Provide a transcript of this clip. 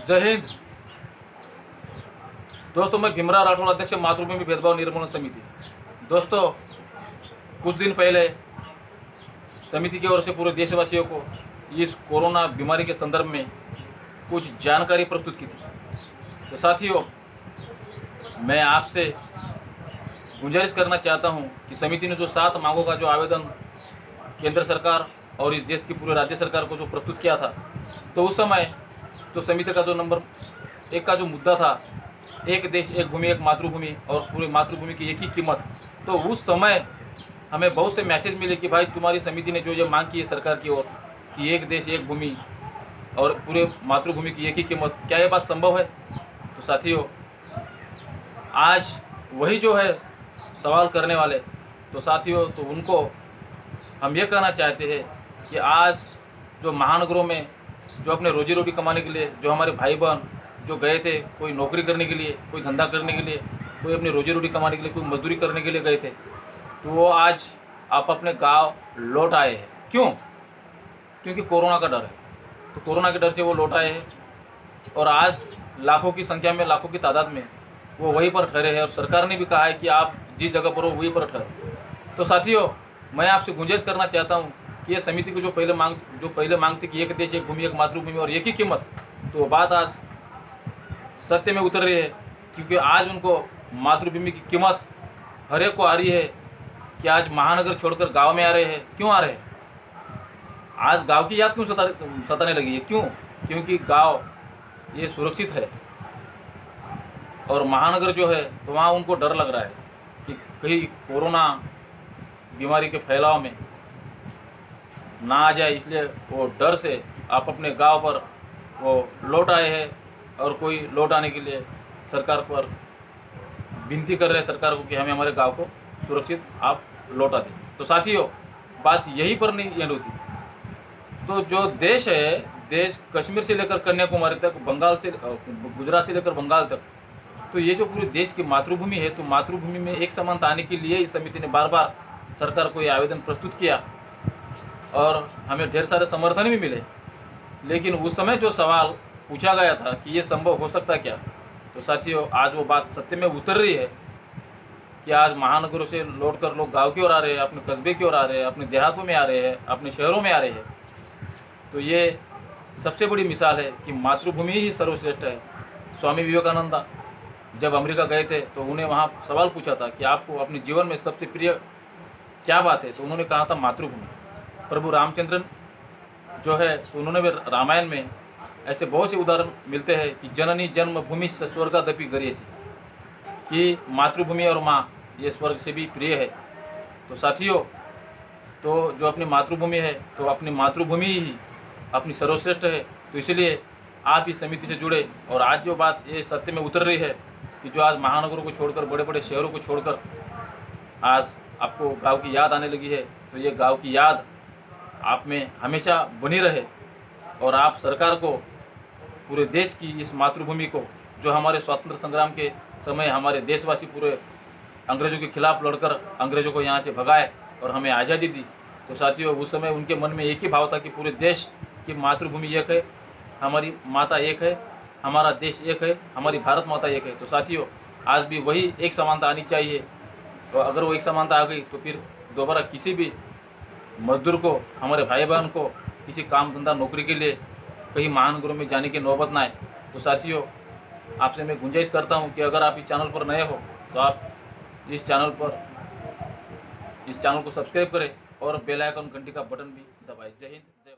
जय हिंद। दोस्तों, मैं भीमराव राठौड़, अध्यक्ष मातृभूमि भेदभाव निर्मूलन समिति। दोस्तों, कुछ दिन पहले समिति की ओर से पूरे देशवासियों को इस कोरोना बीमारी के संदर्भ में कुछ जानकारी प्रस्तुत की थी। तो साथियों, मैं आपसे गुजारिश करना चाहता हूं कि समिति ने जो 7 मांगों का जो आवेदन केंद्र सरकार और इस देश की पूरे राज्य सरकार को जो प्रस्तुत किया था, तो उस समय तो समिति का जो नंबर 1 का जो मुद्दा था, एक देश एक भूमि एक मातृभूमि और पूरी मातृभूमि की एक ही कीमत, तो उस समय हमें बहुत से मैसेज मिले कि भाई तुम्हारी समिति ने जो ये मांग की है सरकार की ओर कि एक देश एक भूमि और पूरे मातृभूमि की एक ही कीमत, क्या ये बात संभव है? तो साथियों, आज वही जो है सवाल करने वाले, तो साथियों तो उनको हम ये कहना चाहते हैं कि आज जो महानगरों में जो अपने रोजी रोटी कमाने के लिए जो हमारे भाई बहन जो गए थे, कोई नौकरी करने के लिए, कोई धंधा करने के लिए, कोई अपनी रोजी रोटी कमाने के लिए, कोई मजदूरी करने के लिए गए थे, तो वो आज आप अपने गांव लौट आए हैं। क्यों? क्योंकि कोरोना का डर है। तो कोरोना के डर से वो लौट आए हैं और आज लाखों की संख्या में, लाखों की तादाद में वो वहीं पर ठहरे हैं और सरकार ने भी कहा है कि आप जिस जगह पर हो वहीं पर ठहरो। तो साथियों, मैं आपसे गुंजाइश करना चाहता हूँ कि ये समिति को जो पहले मांग थी कि एक देश एक भूमि एक मातृभूमि और एक ही कीमत, तो वो बात आज सत्य में उतर रही है। क्योंकि आज उनको मातृभूमि की कीमत हर एक को आ रही है कि आज महानगर छोड़कर गांव में आ रहे हैं। क्यों आ रहे हैं? आज गांव की याद क्यों सताने लगी है? क्यों? क्योंकि गांव ये सुरक्षित है और महानगर जो है तो वहाँ उनको डर लग रहा है कि कहीं कोरोना बीमारी के फैलाव में ना आ जाए, इसलिए वो डर से आप अपने गांव पर वो लौट आए हैं और कोई लौट आने के लिए सरकार पर विनती कर रहे हैं सरकार को कि हमें हमारे गांव को सुरक्षित आप लौटा दें। तो साथियों, बात यहीं पर नहीं एंड होती। तो जो देश है, देश कश्मीर से लेकर कन्याकुमारी तक, बंगाल से गुजरात से लेकर बंगाल तक, तो ये जो पूरे देश की मातृभूमि है, तो मातृभूमि में एक समानता आने के लिए इस समिति ने बार बार सरकार को ये आवेदन प्रस्तुत किया और हमें ढेर सारे समर्थन भी मिले। लेकिन उस समय जो सवाल पूछा गया था कि ये संभव हो सकता क्या, तो साथियों आज वो बात सत्य में उतर रही है कि आज महानगरों से लौटकर लोग गांव की ओर आ रहे हैं, अपने कस्बे की ओर आ रहे हैं, अपने देहातों में आ रहे हैं, अपने शहरों में आ रहे हैं। तो ये सबसे बड़ी मिसाल है कि मातृभूमि ही सर्वश्रेष्ठ है। स्वामी विवेकानंद जब अमेरिका गए थे तो उन्हें वहाँ सवाल पूछा था कि आपको अपने जीवन में सबसे प्रिय क्या बात है, तो उन्होंने कहा था मातृभूमि। प्रभु रामचंद्रन जो है तो उन्होंने भी रामायण में ऐसे बहुत से उदाहरण मिलते हैं कि जननी जन्मभूमि स्वर्गादपि गरीयसी, कि मातृभूमि और माँ ये स्वर्ग से भी प्रिय है। तो साथियों, तो जो अपनी मातृभूमि है तो अपनी मातृभूमि ही अपनी सर्वश्रेष्ठ है। तो इसलिए आप इस समिति से जुड़े और आज जो बात ये सत्य में उतर रही है कि जो आज महानगरों को छोड़कर, बड़े बड़े शहरों को छोड़कर आज आपको गांव की याद आने लगी है, तो ये गांव की याद आप में हमेशा बनी रहे और आप सरकार को पूरे देश की इस मातृभूमि को, जो हमारे स्वतंत्र संग्राम के समय हमारे देशवासी पूरे अंग्रेज़ों के खिलाफ लड़कर अंग्रेज़ों को यहाँ से भगाए और हमें आज़ादी दी, तो साथियों उस समय उनके मन में एक ही भाव था कि पूरे देश की मातृभूमि एक है, हमारी माता एक है, हमारा देश एक है, हमारी भारत माता एक है। तो साथियों आज भी वही एक समानता आनी चाहिए। तो अगर वो एक समानता आ गई तो फिर दोबारा किसी भी मजदूर को, हमारे भाई बहन को किसी काम धंधा नौकरी के लिए कहीं महानगरों में जाने की नौबत ना आए। तो साथियों आपसे मैं गुंजाइश करता हूं कि अगर आप इस चैनल पर नए हो तो आप इस चैनल को सब्सक्राइब करें और बेल आइकन घंटी का बटन भी दबाएं। जय हिंद, जय भारत।